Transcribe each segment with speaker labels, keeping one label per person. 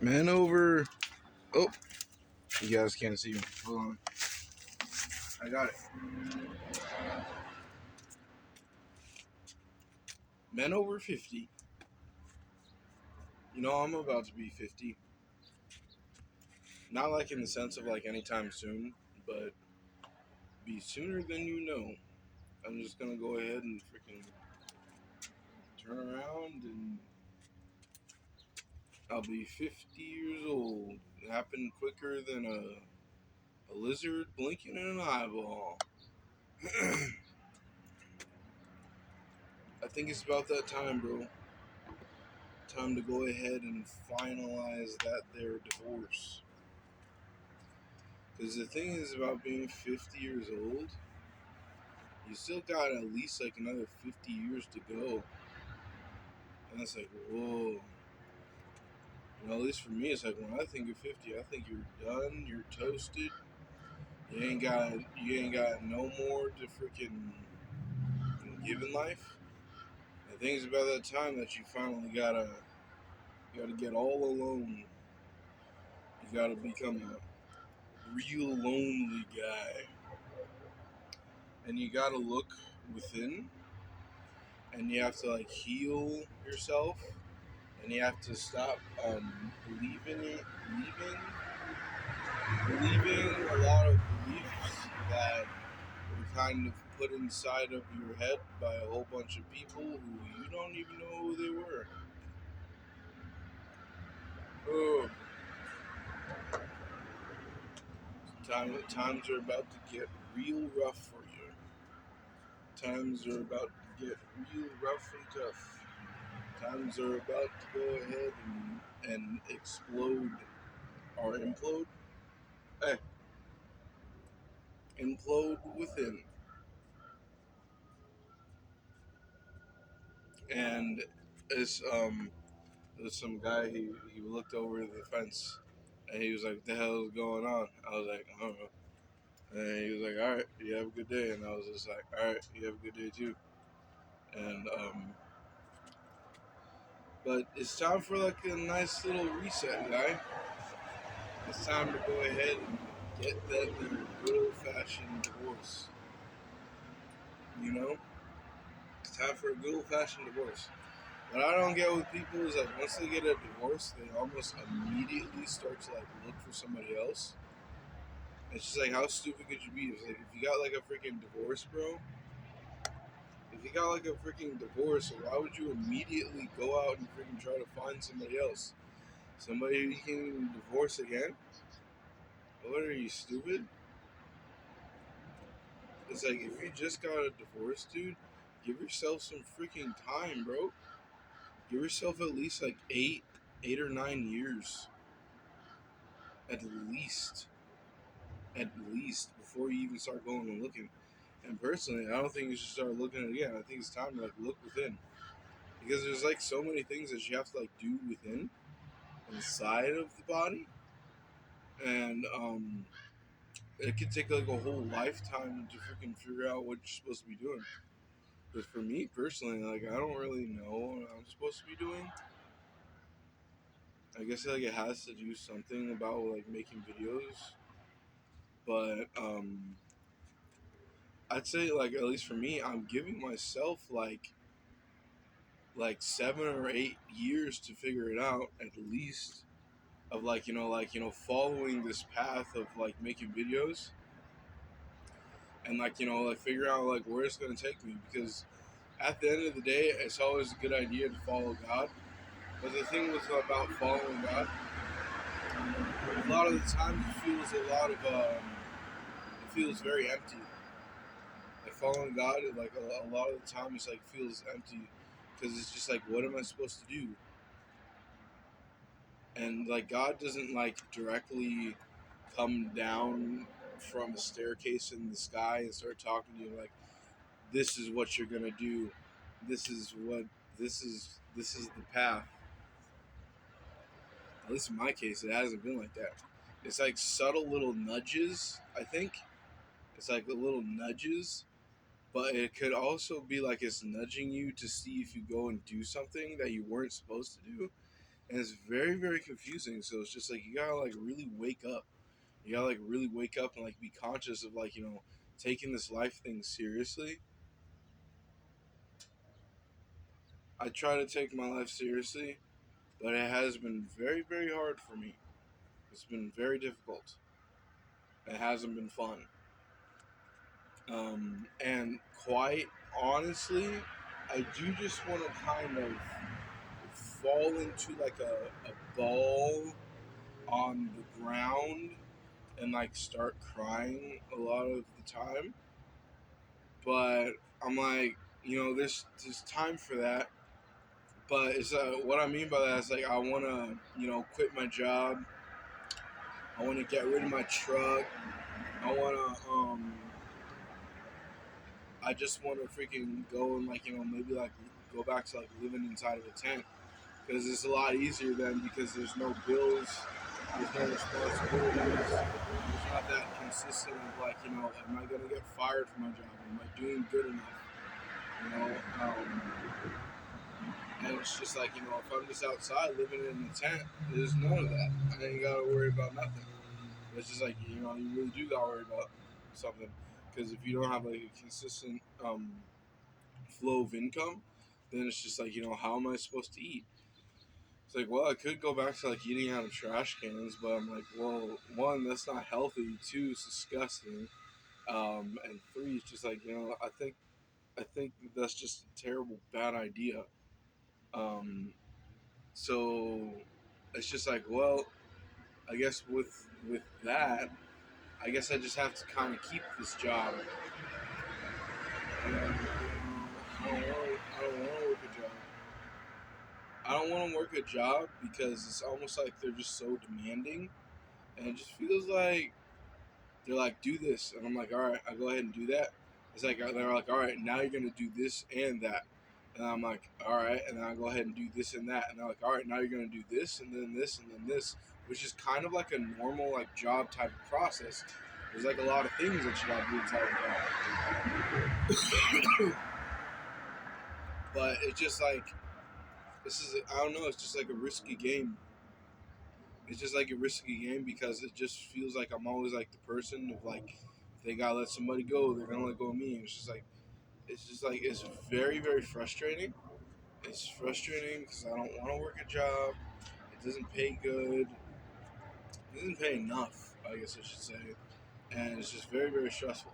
Speaker 1: Man over. Oh, you guys can't see me. Hold on. I got it. Men over 50. You know, I'm about to be 50. Not like in the sense of like anytime soon, but be sooner than you know. I'm just gonna go ahead and freaking turn around and I'll be 50 years old. It happened quicker than a lizard blinking in an eyeball. I think it's about that time, bro. Time to go ahead and finalize that there divorce. Because the thing is about being 50 years old, you still got at least like another 50 years to go. And it's like, whoa. You know, at least for me, it's like when I think of 50, I think you're done, you're toasted. You ain't got no more to freaking give in life. The thing is about that time that you finally gotta get all alone. You gotta become a real lonely guy. And you gotta look within and you have to like heal yourself and you have to stop believing a lot of beliefs that were kind of put inside of your head by a whole bunch of people who you don't even know who they were. Oh, times are about to get real rough for you. Times are about to get real rough and tough. Times are about to go ahead and explode or implode. Eh, implode within. And it's there's some guy he looked over the fence and he was like, "What the hell is going on?" I was like, "I don't know." And he was like, "All right, you have a good day." And I was just like, "All right, you have a good day too." And but it's time for like a nice little reset, guy. It's time to go ahead and get that good old fashioned divorce. You know, it's time for a good old fashioned divorce. What I don't get with people is like once they get a divorce, they almost immediately start to like look for somebody else. It's just like how stupid could you be? It's like if you got like a freaking divorce, bro. If you got like a freaking divorce, why would you immediately go out and freaking try to find somebody else? Somebody you can divorce again? What are you, stupid? It's like if you just got a divorce, dude, give yourself some freaking time, bro. Give yourself at least like 8 or 9 years. At least. At least before you even start going and looking. And personally, I don't think you should start looking again. I think it's time to like look within. Because there's like so many things that you have to like do within inside of the body. And it could take like a whole lifetime to freaking figure out what you're supposed to be doing. But for me personally, like I don't really know what I'm supposed to be doing. I guess like it has to do something about like making videos. But I'd say like at least for me, I'm giving myself like 7 or 8 years to figure it out at least of following this path of like making videos and like figuring out like where it's gonna take me because at the end of the day it's always a good idea to follow God. But the thing with about following God, a lot of the time it feels very empty. Like following God, like a lot of the time it's like feels empty because it's just like what am I supposed to do? And like God doesn't like directly come down from a staircase in the sky and start talking to you like this is what you're gonna do, this is what this is the path. At least in my case it hasn't been like that. It's like subtle little nudges. I think it's like the little nudges, but it could also be like it's nudging you to see if you go and do something that you weren't supposed to do. and it's very very confusing. So it's just like you gotta like really wake up. You gotta like really wake up and like be conscious of like taking this life thing seriously. I try to take my life seriously, but it has been very very hard for me. It's been very difficult. It hasn't been fun. And quite honestly, I do just want to kind of fall into like a ball on the ground and like start crying a lot of the time. But I'm like, there's time for that. But it's what I mean by that is like I want to quit my job. I want to get rid of my truck. I want to I just want to freaking go and like maybe like go back to like living inside of a tent because it's a lot easier then because there's no bills, there's no responsibilities, there's not that consistent of like am I gonna get fired from my job? Am I doing good enough? You know, um, and it's just like if I'm just outside living in a tent, there's none of that. I ain't gotta worry about nothing. It's just like you really do gotta worry about something because if you don't have like a consistent flow of income, then it's just like how am I supposed to eat? It's like, well, I could go back to like eating out of trash cans, but I'm like, well, one, that's not healthy. Two, it's disgusting. And three, it's just like I think that's just a terrible bad idea. Um, so it's just like, well, I guess with that, I guess I just have to kind of keep this job. And I don't want to work a job. I don't want to work a job because it's almost like they're just so demanding, and it just feels like they're like, do this, and I'm like, all right, I go ahead and do that. It's like they're like, all right, now you're gonna do this and that, and I'm like, all right, and then I go ahead and do this and that, and they're like, all right, now you're gonna do this and then this and then this, which is kind of like a normal like job type of process. There's like a lot of things that you gotta do inside of a job, but it's just like this is I don't know, it's just like a risky game. It's just like a risky game because it just feels like I'm always like the person of like if they gotta let somebody go, they're gonna let go of me. And it's just like it's very very frustrating. It's frustrating because I don't want to work a job. It doesn't pay good. It doesn't pay enough, I guess I should say, and it's just very very stressful.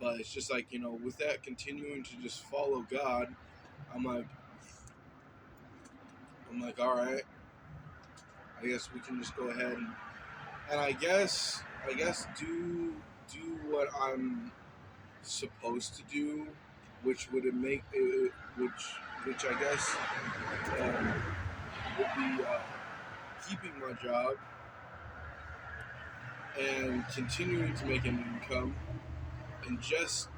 Speaker 1: But it's just like with that continuing to just follow God, I'm like all right. I guess we can just go ahead and I guess do what I'm supposed to do, which would make which I guess um, would be keeping my job and continuing to make an income and just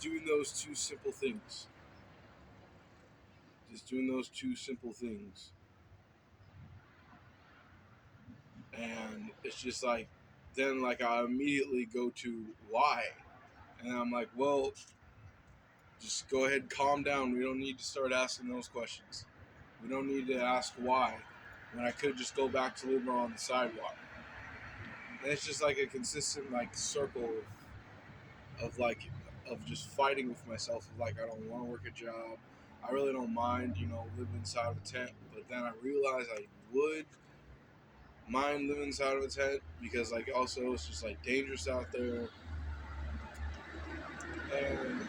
Speaker 1: doing those two simple things. Just doing those two simple things, and it's just like then like I immediately go to why, and I'm like, well, just go ahead, calm down. We don't need to start asking those questions. We don't need to ask why when I could just go back to living on the sidewalk. And it's just like a consistent like circle of like of just fighting with myself. Of like I don't want to work a job. I really don't mind, living inside of a tent. But then I realized I would mind living inside of a tent because like also it's just like dangerous out there. And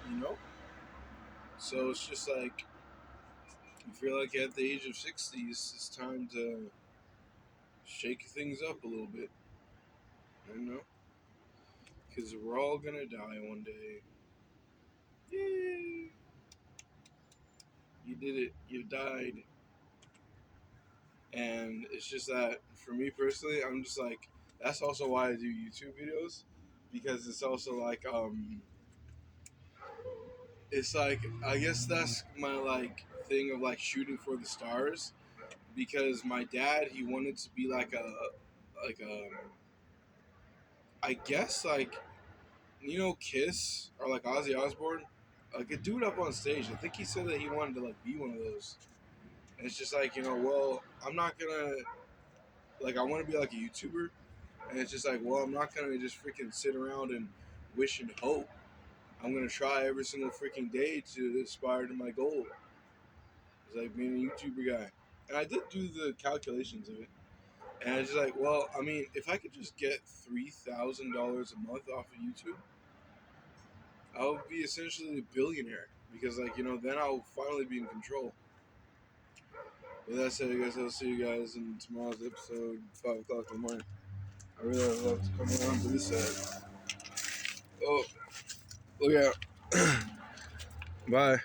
Speaker 1: you know, so it's just like I feel like at the age of 60s, it's time to shake things up a little bit. Because we're all gonna die one day. Yay! You did it. You died. And it's just that for me personally, I'm just like that's also why I do YouTube videos because it's also like it's like I guess that's my like thing of like shooting for the stars because my dad he wanted to be like a I guess like Kiss or like Ozzy Osbourne. like a dude up on stage. I think he said that he wanted to like be one of those. And it's just like, well, I'm not gonna like I want to be like a YouTuber, and it's just like, well, I'm not gonna just freaking sit around and wish and hope. I'm gonna try every single freaking day to aspire to my goal. It's like being a YouTuber guy, and I did do the calculations of it, and it's just like, well, I mean, if I could just get $3,000 a month off of YouTube, I would be essentially a billionaire because, like, then I'll finally be in control. With that said, I guess I'll see you guys in tomorrow's episode, 5 o'clock in the morning. I really would love to come around to this side. Oh, look out. Bye.